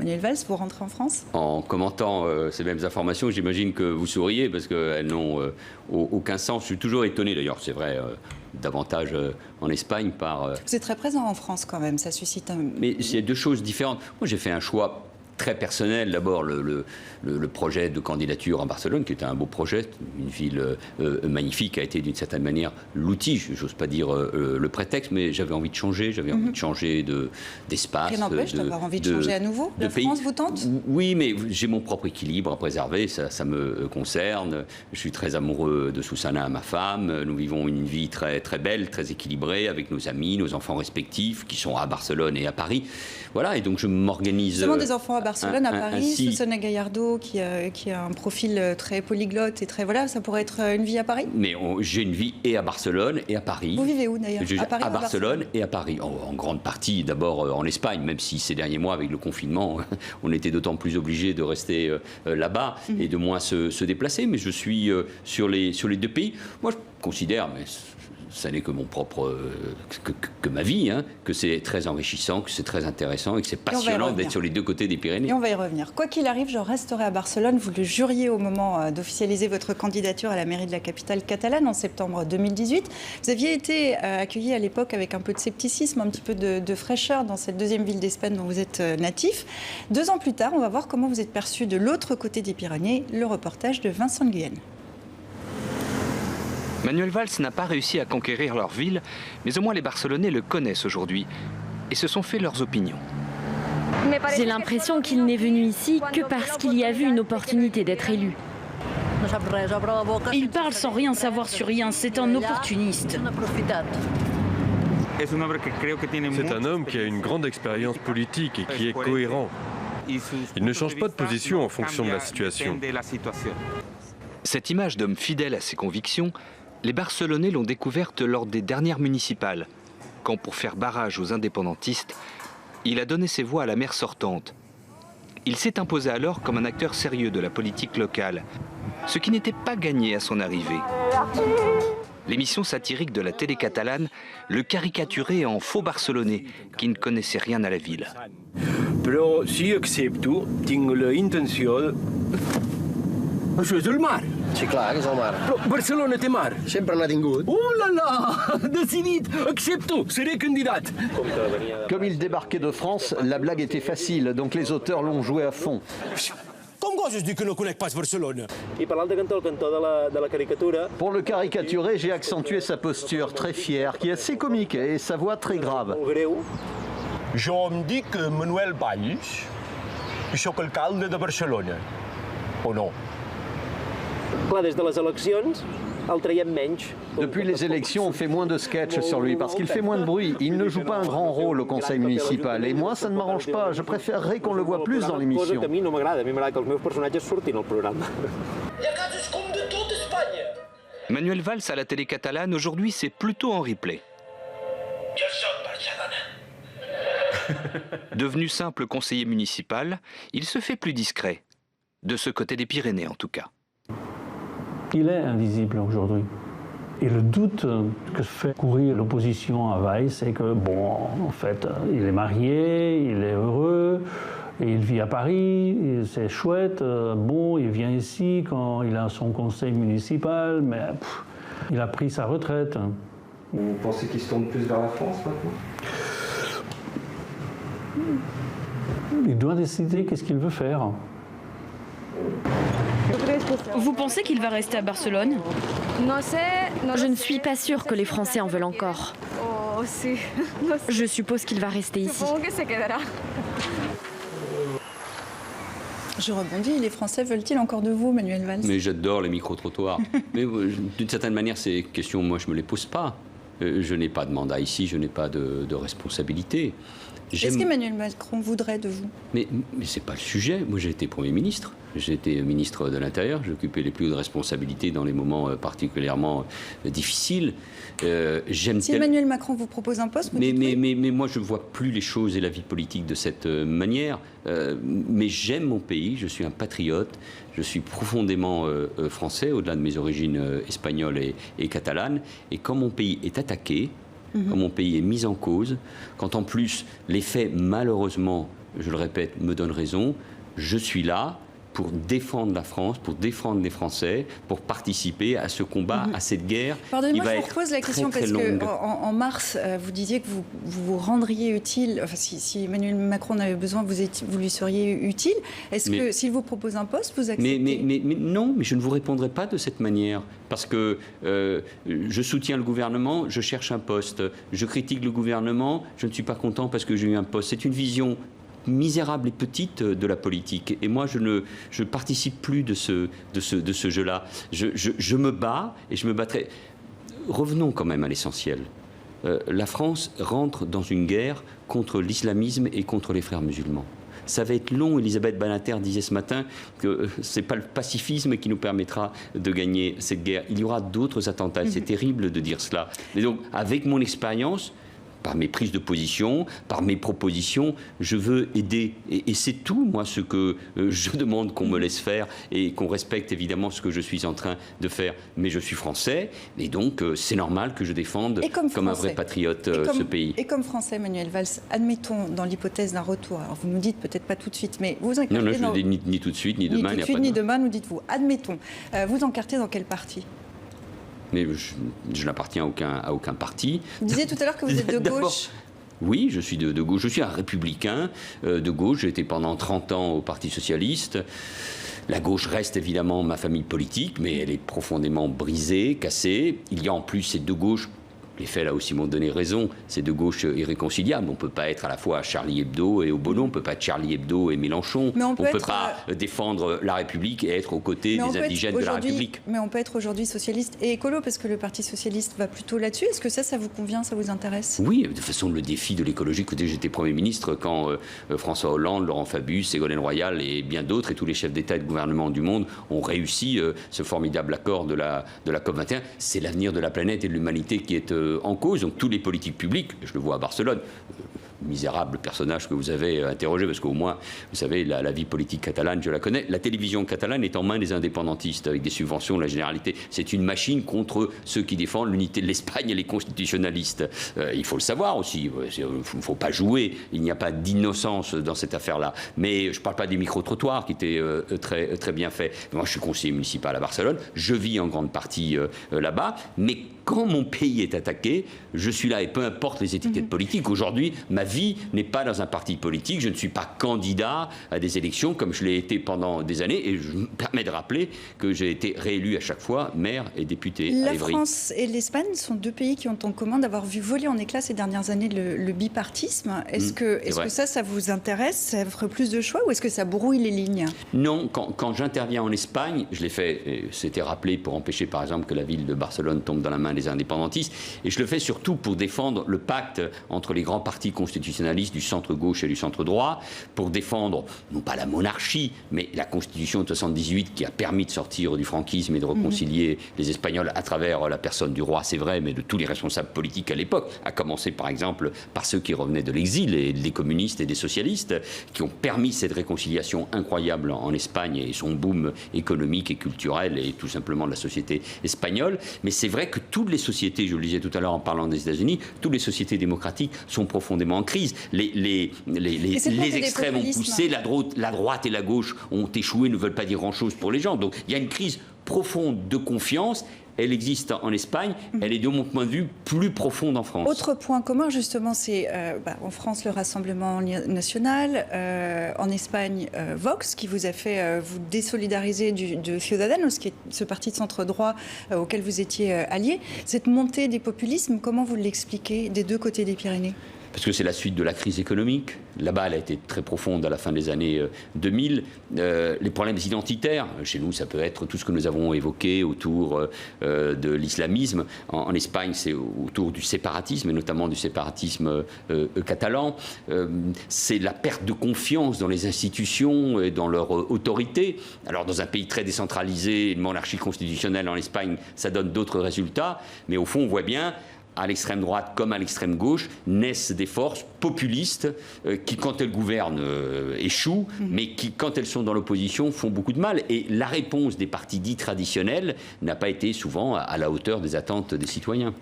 Manuel Valls, vous rentrez en France? En commentant ces mêmes informations, j'imagine que vous souriez parce qu'elles n'ont aucun sens. Je suis toujours étonné, d'ailleurs, c'est vrai, davantage en Espagne par... Vous êtes très présent en France quand même, ça suscite un... Mais c'est deux choses différentes. Moi, j'ai fait un choix très personnel. D'abord, le projet de candidature à Barcelone, qui était un beau projet, une ville magnifique, a été d'une certaine manière l'outil, j'ose pas dire le prétexte, mais j'avais envie de changer, j'avais envie de changer d'espace. Rien n'empêche d'avoir envie de changer à nouveau. La France vous tente? Oui, mais j'ai mon propre équilibre à préserver, ça me concerne. Je suis très amoureux de Susana, ma femme. Nous vivons une vie très, très belle, très équilibrée, avec nos amis, nos enfants respectifs, qui sont à Barcelone et à Paris. Voilà, et donc je m'organise... Justement, des enfants à Barcelone, à Paris, Susana Gallardo, qui a un profil très polyglotte et très... Voilà, ça pourrait être une vie à Paris? Mais j'ai une vie et à Barcelone et à Paris. Vous vivez où d'ailleurs? À Paris, à Barcelone et à Paris. En grande partie d'abord en Espagne, même si ces derniers mois, avec le confinement, on était d'autant plus obligés de rester là-bas et de moins se déplacer. Mais je suis sur les deux pays. Moi, je considère... Mais ça n'est que mon propre, que ma vie, hein, que c'est très enrichissant, que c'est très intéressant et que c'est passionnant d'être sur les deux côtés des Pyrénées. Et on va y revenir. Quoi qu'il arrive, je resterai à Barcelone. Vous le juriez au moment d'officialiser votre candidature à la mairie de la capitale catalane en septembre 2018. Vous aviez été accueilli à l'époque avec un peu de scepticisme, un petit peu de fraîcheur dans cette deuxième ville d'Espagne dont vous êtes natif. 2 ans plus tard, on va voir comment vous êtes perçu de l'autre côté des Pyrénées. Le reportage de Vincent de Guyenne. Manuel Valls n'a pas réussi à conquérir leur ville, mais au moins les Barcelonais le connaissent aujourd'hui et se sont fait leurs opinions. J'ai l'impression qu'il n'est venu ici que parce qu'il y a vu une opportunité d'être élu. Il parle sans rien savoir sur rien, c'est un opportuniste. C'est un homme qui a une grande expérience politique et qui est cohérent. Il ne change pas de position en fonction de la situation. Cette image d'homme fidèle à ses convictions, les Barcelonais l'ont découverte lors des dernières municipales, quand pour faire barrage aux indépendantistes, il a donné ses voix à la maire sortante. Il s'est imposé alors comme un acteur sérieux de la politique locale, ce qui n'était pas gagné à son arrivée. L'émission satirique de la télé catalane le caricaturait en faux Barcelonais qui ne connaissait rien à la ville. Però si accepto, tinc la intenció... Això és el mar. Sí, clar, que és el mar. Però Barcelona té mar. Sempre n'ha tingut. Oh là là! Decidit! Accepto! Seré candidat! Comme il débarquait de France, la blague était facile, donc les auteurs l'ont joué à fond. Com goses dir que no conec pas Barcelona? I parlant de cantor, le cantor de la caricatura... Pour le caricaturer, j'ai accentué sa posture très fière, qui est assez comique, et sa voix très grave. Jo em dic Manuel Valls i sóc alcalde de Barcelona. O no? Clar, des de les eleccions el traiem menys. Depuis les élections, on fait moins de sketchs sur lui, parce qu'il fait moins de bruit. Il ne joue pas un grand rôle au conseil municipal. Et moi, ça ne m'arrange pas. Je préférerais qu'on le voit plus dans l'émission. A mi no m'agrada. A mi m'agrada que els meus personatges surtin al programa. Manuel Valls à la télé catalane, aujourd'hui, c'est plutôt en replay. Devenu simple conseiller municipal, il se fait plus discret. De ce côté des Pyrénées, en tout cas. Il est invisible aujourd'hui. Et le doute que fait courir l'opposition à Valls, c'est que, bon, en fait, il est marié, il est heureux, et il vit à Paris, c'est chouette, bon, il vient ici quand il a son conseil municipal, mais il a pris sa retraite. Vous pensez qu'il se tourne plus vers la France maintenant? Il doit décider qu'est-ce qu'il veut faire. Vous pensez qu'il va rester à Barcelone? Je ne suis pas sûre que les Français en veulent encore. Je suppose qu'il va rester ici. Je rebondis, les Français veulent-ils encore de vous, Manuel Valls? Mais j'adore les micro-trottoirs. Mais d'une certaine manière, ces questions, moi, je ne me les pose pas. Je n'ai pas de mandat ici, je n'ai pas de responsabilité. Qu'est-ce qu'Emmanuel Macron voudrait de vous? Mais ce n'est pas le sujet. Moi, j'ai été Premier ministre. J'ai été ministre de l'Intérieur. J'ai occupé les plus hautes responsabilités dans les moments particulièrement difficiles. Si Emmanuel Macron vous propose un poste, mais moi, je ne vois plus les choses et la vie politique de cette manière. Mais j'aime mon pays. Je suis un patriote. Je suis profondément français, au-delà de mes origines espagnoles et catalanes. Et quand mon pays est attaqué, quand mon pays est mis en cause, quand en plus les faits, malheureusement, je le répète, me donne raison. Je suis là pour défendre la France, pour défendre les Français, pour participer à ce combat, à cette guerre. Pardonnez-moi, qui va je vous repose la question très, parce longue. qu'en mars, vous disiez que vous vous rendriez utile, enfin si Emmanuel Macron en avait besoin, vous lui seriez utile. Est-ce que s'il vous propose un poste, vous acceptez? mais non, mais je ne vous répondrai pas de cette manière. Parce que je soutiens le gouvernement, je cherche un poste. Je critique le gouvernement, je ne suis pas content parce que j'ai eu un poste. C'est une vision misérable et petite de la politique. Et moi, je ne participe plus de ce jeu-là. Je me bats et je me battrai. Revenons quand même à l'essentiel. La France rentre dans une guerre contre l'islamisme et contre les frères musulmans. Ça va être long. Elisabeth Badinter disait ce matin que ce n'est pas le pacifisme qui nous permettra de gagner cette guerre. Il y aura d'autres attentats. C'est terrible de dire cela. Mais donc, avec mon expérience, par mes prises de position, par mes propositions, je veux aider. Et c'est tout, moi, ce que je demande qu'on me laisse faire et qu'on respecte évidemment ce que je suis en train de faire. Mais je suis français et donc c'est normal que je défende comme un vrai patriote ce pays. Et comme français, Manuel Valls, admettons dans l'hypothèse d'un retour, alors vous nous dites peut-être pas tout de suite, mais vous encartez... Non, je ne dis ni tout de suite, ni demain. Ni tout de suite, ni demain, nous dites-vous. Admettons, vous encartez dans quel parti ? Mais je n'appartiens à aucun parti. Vous disiez tout à l'heure que vous êtes de gauche. Oui, je suis de gauche. Je suis un républicain de gauche. J'ai été pendant 30 ans au Parti socialiste. La gauche reste évidemment ma famille politique, mais elle est profondément brisée, cassée. Il y a en plus ces deux gauches. Les faits, là aussi, m'ont donné raison. C'est de gauche irréconciliable. On ne peut pas être à la fois Charlie Hebdo et Obono. On ne peut pas être Charlie Hebdo et Mélenchon. On ne peut pas défendre la République et être aux côtés des indigènes de la République. Mais on peut être aujourd'hui socialiste et écolo, parce que le Parti socialiste va plutôt là-dessus. Est-ce que ça vous convient, ça vous intéresse? Oui, de toute façon, le défi de l'écologie, écoutez, j'étais Premier ministre quand François Hollande, Laurent Fabius, Ségolène Royal et bien d'autres, et tous les chefs d'État et de gouvernement du monde ont réussi ce formidable accord de la COP21. C'est l'avenir de la planète et de l'humanité qui est en cause. Donc tous les politiques publiques, je le vois à Barcelone, misérable personnage que vous avez interrogé, parce qu'au moins, vous savez, la vie politique catalane, je la connais. La télévision catalane est en main des indépendantistes, avec des subventions de la Généralité. C'est une machine contre ceux qui défendent l'unité de l'Espagne et les constitutionnalistes. Il faut le savoir aussi. Il ne faut pas jouer. Il n'y a pas d'innocence dans cette affaire-là. Mais je ne parle pas des micro-trottoirs qui étaient très, très bien faits. Moi, je suis conseiller municipal à Barcelone. Je vis en grande partie là-bas. Mais quand mon pays est attaqué, je suis là. Et peu importe les étiquettes politiques. Aujourd'hui, ma vie n'est pas dans un parti politique. Je ne suis pas candidat à des élections comme je l'ai été pendant des années. Et je me permets de rappeler que j'ai été réélu à chaque fois maire et député à Évry. La France et l'Espagne sont deux pays qui ont en commun d'avoir vu voler en éclats ces dernières années le bipartisme. Est-ce que ça vous intéresse? Ça ferait plus de choix ou est-ce que ça brouille les lignes? Non, quand j'interviens en Espagne, je l'ai fait, c'était rappelé pour empêcher par exemple que la ville de Barcelone tombe dans la main des indépendantistes. Et je le fais surtout pour défendre le pacte entre les grands partis constitutionnalistes du centre-gauche et du centre-droit, pour défendre, non pas la monarchie, mais la Constitution de 78 qui a permis de sortir du franquisme et de réconcilier les Espagnols à travers la personne du roi, c'est vrai, mais de tous les responsables politiques à l'époque, à commencer par exemple par ceux qui revenaient de l'exil, et des communistes et des socialistes, qui ont permis cette réconciliation incroyable en Espagne et son boom économique et culturel et tout simplement de la société espagnole. Mais c'est vrai que toutes les sociétés, je le disais tout à l'heure en parlant des États-Unis, toutes les sociétés démocratiques sont profondément en crise. Les extrêmes ont poussé, la droite et la gauche ont échoué, ne veulent pas dire grand-chose pour les gens. Donc il y a une crise profonde de confiance. Elle existe en Espagne, elle est de mon point de vue plus profonde en France. Autre point commun justement, c'est en France le Rassemblement National, en Espagne Vox, qui vous a fait vous désolidariser de Ciudadanos, qui est ce parti de centre-droit auquel vous étiez allié. Cette montée des populismes, comment vous l'expliquez des deux côtés des Pyrénées ? Parce que c'est la suite de la crise économique. Là-bas, elle a été très profonde à la fin des années 2000. Les problèmes identitaires, chez nous, ça peut être tout ce que nous avons évoqué autour de l'islamisme. En Espagne, c'est autour du séparatisme, et notamment du séparatisme catalan. C'est la perte de confiance dans les institutions et dans leur autorité. Alors, dans un pays très décentralisé, une monarchie constitutionnelle en Espagne, ça donne d'autres résultats. Mais au fond, on voit bien, à l'extrême droite comme à l'extrême gauche, naissent des forces populistes qui, quand elles gouvernent, échouent, mais qui, quand elles sont dans l'opposition, font beaucoup de mal. Et la réponse des partis dits traditionnels n'a pas été souvent à la hauteur des attentes des citoyens.